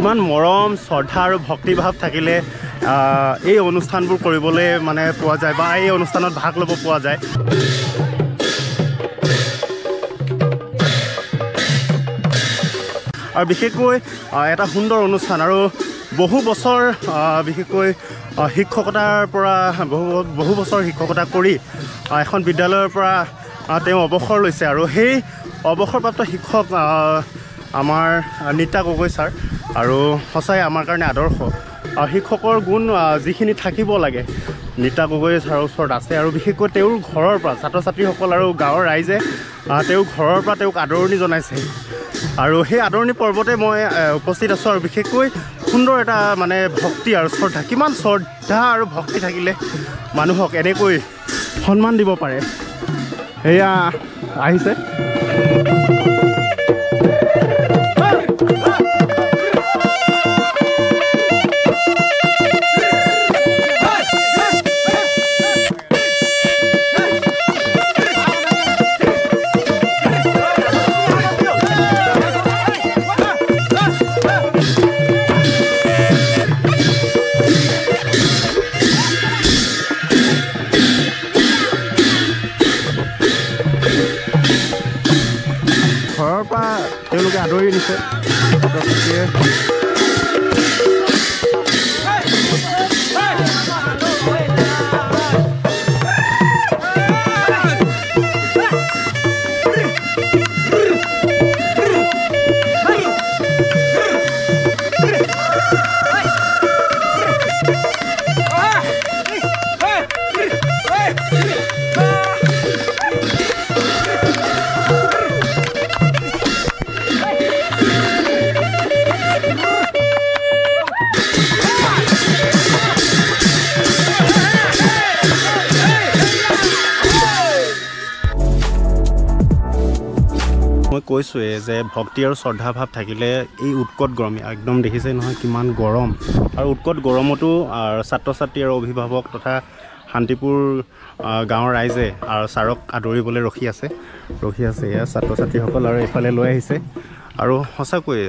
কিমান মৰম শ্ৰদ্ধা আৰু ভক্তিভাৱ থাকিলে এই অনুষ্ঠানবোৰ কৰিবলৈ মানে পোৱা যায় বা এই অনুষ্ঠানত ভাগ ল'ব পোৱা যায়। আৰু বিশেষকৈ এটা সুন্দৰ অনুষ্ঠান আৰু বহু বছৰ বিশেষকৈ শিক্ষকতাৰ পৰা বহু বছৰ শিক্ষকতা কৰি এখন বিদ্যালয়ৰ পৰা তেওঁ অৱসৰ লৈছে আৰু সেই অৱসৰপ্ৰাপ্ত শিক্ষক আমাৰ নিতা গগৈ ছাৰ আৰু সঁচাই আমাৰ কাৰণে আদৰ্শ। শিক্ষকৰ গুণ যিখিনি থাকিব লাগে নিতা গগৈ ছাৰৰ ওচৰত আছে আৰু বিশেষকৈ তেওঁৰ ঘৰৰ পৰা ছাত্ৰ ছাত্ৰীসকল আৰু গাঁৱৰ ৰাইজে তেওঁৰ ঘৰৰ পৰা তেওঁক আদৰণি জনাইছে আৰু সেই আদৰণি পৰ্বতে মই উপস্থিত আছোঁ আৰু বিশেষকৈ সুন্দৰ এটা মানে ভক্তি আৰু শ্ৰদ্ধা, কিমান শ্ৰদ্ধা আৰু ভক্তি থাকিলে মানুহক এনেকৈ সন্মান দিব পাৰে। এয়া আহিছে ঘৰৰ পৰা তেওঁলোকে আদৰি নিছে ছাত্ৰ ছাত্ৰীয়ে। মই কৈছোঁৱে যে ভক্তি আৰু শ্ৰদ্ধাভাৱ থাকিলে এই উৎকট গৰম একদম দেখিছে নহয় কিমান গৰম আৰু উৎকট গৰমতো ছাত্ৰ ছাত্ৰী আৰু অভিভাৱক তথা শান্তিপুৰ গাঁৱৰ ৰাইজে আৰু ছাৰক আদৰিবলৈ ৰখি আছে এয়া ছাত্ৰ ছাত্ৰীসকল আৰু এইফালে লৈ আহিছে। আৰু সঁচাকৈ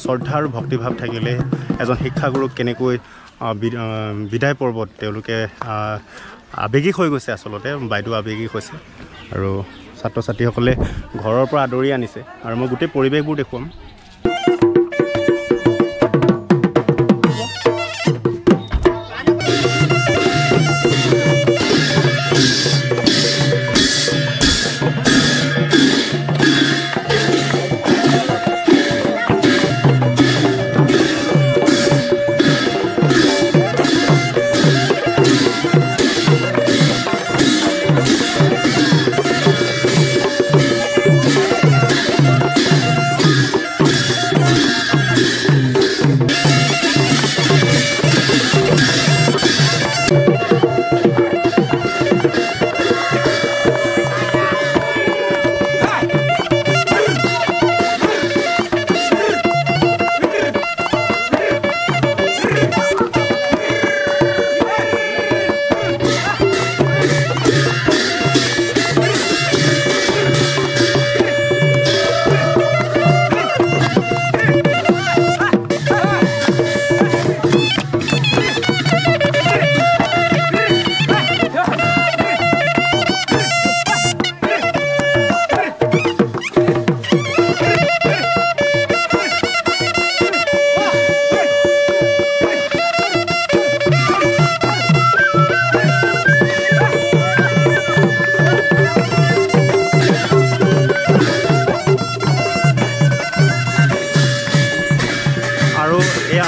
শ্ৰদ্ধা আৰু ভক্তিভাৱ থাকিলে এজন শিক্ষাগুৰুক কেনেকৈ বিদায় পৰ্বত তেওঁলোকে আৱেগিক হৈ গৈছে, আচলতে বাইদেউ আৱেগিক হৈছে আৰু ছাত্ৰ ছাত্ৰীসকলে ঘৰৰ পৰা আদৰি আনিছে আৰু মই গোটেই পৰিৱেশবোৰ দেখুৱাম।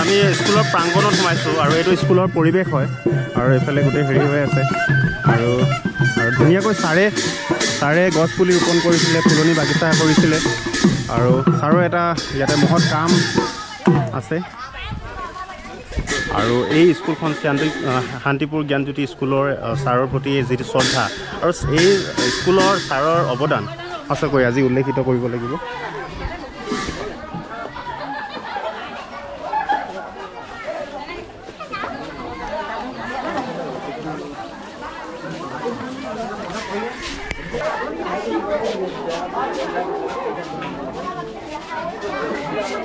আমি স্কুলৰ প্ৰাংগণত সোমাইছোঁ আৰু এইটো স্কুলৰ পৰিৱেশ হয় আৰু এইফালে গোটেই হেৰি হৈ আছে আৰু ধুনীয়াকৈ ছাৰে গছ পুলি ৰোপণ কৰিছিলে, ফুলনি বাগিচা কৰিছিলে আৰু ছাৰৰ এটা ইয়াতে মহৎ কাম আছে। আৰু এই স্কুলখন শান্তিপুৰ জ্ঞানজ্যোতি স্কুলৰ ছাৰৰ প্ৰতি যিটো শ্ৰদ্ধা আৰু এই স্কুলৰ ছাৰৰ অৱদান সঁচাকৈ আজি উল্লেখিত কৰিব লাগিব। আৰু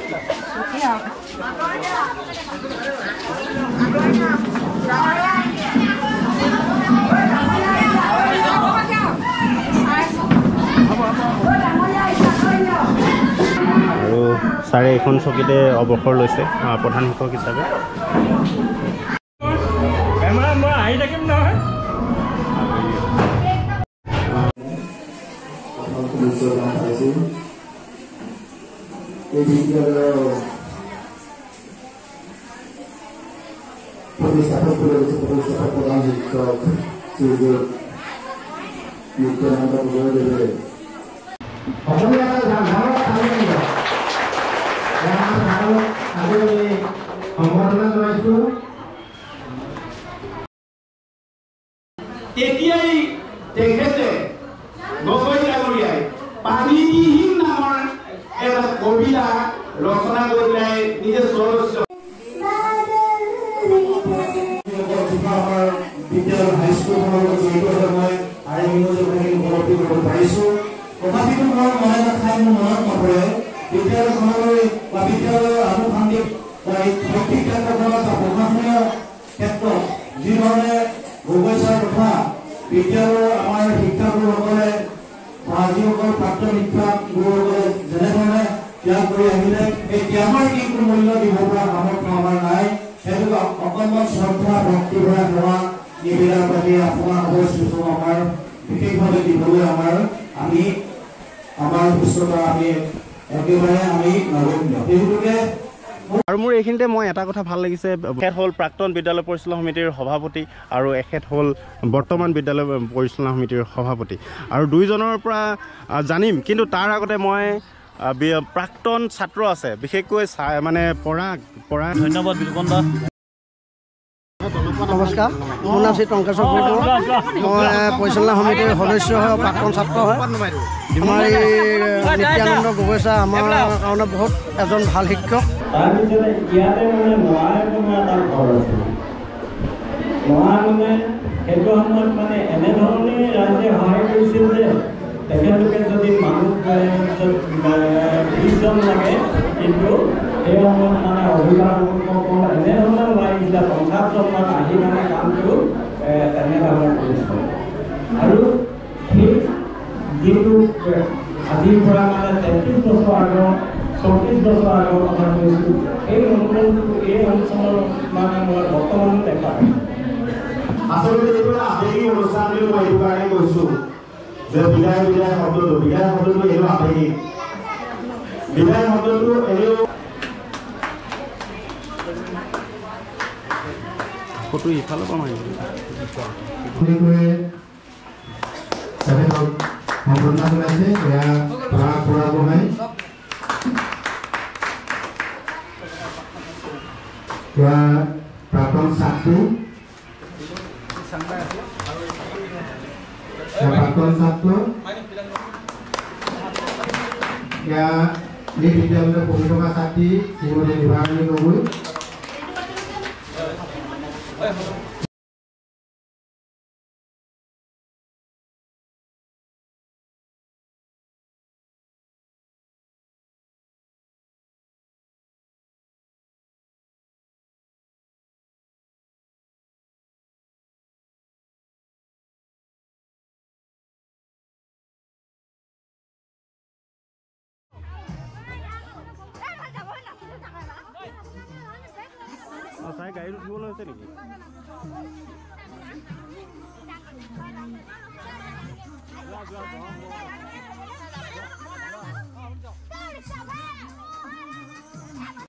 ছাৰে এইখন চকীতে অৱসৰ লৈছে প্ৰধান শিক্ষক হিচাপে। আহি থাকিম নহয়। প্ৰতিষ্ঠাপক প্ৰধান শিক্ষক শ্ৰীযুত নিত্যানন্দ গগৈদেৱে সম্বৰ্ধনা জনাইছোঁ। তেতিয়াই তেখেতে গগৈ ডাঙৰীয়াই পানীবিহীন নামৰ এটা কবিতা ৰচনা কৰি পেলাই নিজে স্বৰচিত বিদ্যালয় হাইস্কুলখনৰ লগত জড়িত হৈ মই উপলব্ধি কৰিব পাৰিছোঁ। তথাপিতো মোৰ মনে এটা ঠাই মোৰ মনত নপৰে বিদ্যালয়খনলৈ বা বিদ্যালয়ৰ আনুষংগিক বা শৈক্ষিক ক্ষেত্ৰখনত বা প্ৰশাসনীয় ক্ষেত্ৰত যিধৰণে গগৈ ছাৰ তথা বিদ্যালয়ৰ আমাৰ শিক্ষাগুৰুসকলে বা যিসকল প্ৰাক্তন শিক্ষাগুৰুসকলে যেনেধৰণে ত্যাগ কৰি আহিলে এই ত্যাগৰ কিন্তু মূল্য দিব পৰা সামৰ্থ্য আমাৰ নাই। সেইটো অকণমান শ্ৰদ্ধা ভক্তি ভৰা সেৱা নিবেদন প্ৰতি আপোনাৰ সূচনা আমাৰ বিশেষভাৱে দিবলৈ আমি সুস্থতা আমি একেবাৰে আমি নগণ্য। সেইটোকে আৰু মোৰ এইখিনিতে মই এটা কথা ভাল লাগিছে, এখেত হ'ল প্ৰাক্তন বিদ্যালয় পৰিচালনা সমিতিৰ সভাপতি আৰু এখেত হ'ল বৰ্তমান বিদ্যালয় পৰিচালনা সমিতিৰ সভাপতি। আৰু দুইজনৰ পৰা জানিম, কিন্তু তাৰ আগতে মই প্ৰাক্তন ছাত্ৰ আছে, বিশেষকৈ মানে পৰাগ ধন্যবাদ বিলুকন্দা। নমস্কাৰ, মোৰ নাম শ্ৰী টংকেশ্বৰ বড়ো। মই পৰিচালনা সমিতিৰ সদস্য হয়, প্ৰাক্তন ছাত্ৰ হয়। আমাৰ এই নিত্যানন্দ গগৈ ছাৰ আমাৰ কাৰণে বহুত এজন ভাল শিক্ষক। তাৰপিছতে ইয়াতে মানে মহাই বনোৱা এটা ঘৰ আছে। মহাই মানে সেইটো সময়ত মানে এনেধৰণে ৰাইজে সহায় কৰিছিল যে তেখেতলোকে যদি মানুহ 20জন লাগে, কিন্তু সেই সময়ত মানে অভিভাৱকসকল এনেধৰণে লাগিছিলে 50জনমান আহি মানে কামটো তেনেধৰণে কৰিছিল। আৰু সেই যিটো আজিৰ পৰা মানে 33 বছৰ আগৰ 34 বছৰ আগৰ কথা কৈছোঁ, এই অনুভৱটো এই অঞ্চলৰ মানে মই বৰ্তমানো দেখা পাইছোঁ। আচলতে এইটো এটা আবেগিক অনুষ্ঠান বুলি মই এইটো কাৰণে কৈছোঁ যে বিদায় শব্দটো এনেও আবেগিক। বিদায় শব্দটো এনেও ফটো ইফালৰ পৰা মাৰিব সম্বৰ্ধনা জনাইছে প্ৰাক্তন ছাত্ৰী এই বিদ্যালয়ত পঢ়ি থকা ছাত্ৰী শ্ৰীমতী নিভাৰণী গগৈ। ছাৰ গাড়ীত উঠিবলৈ হৈছে নেকি?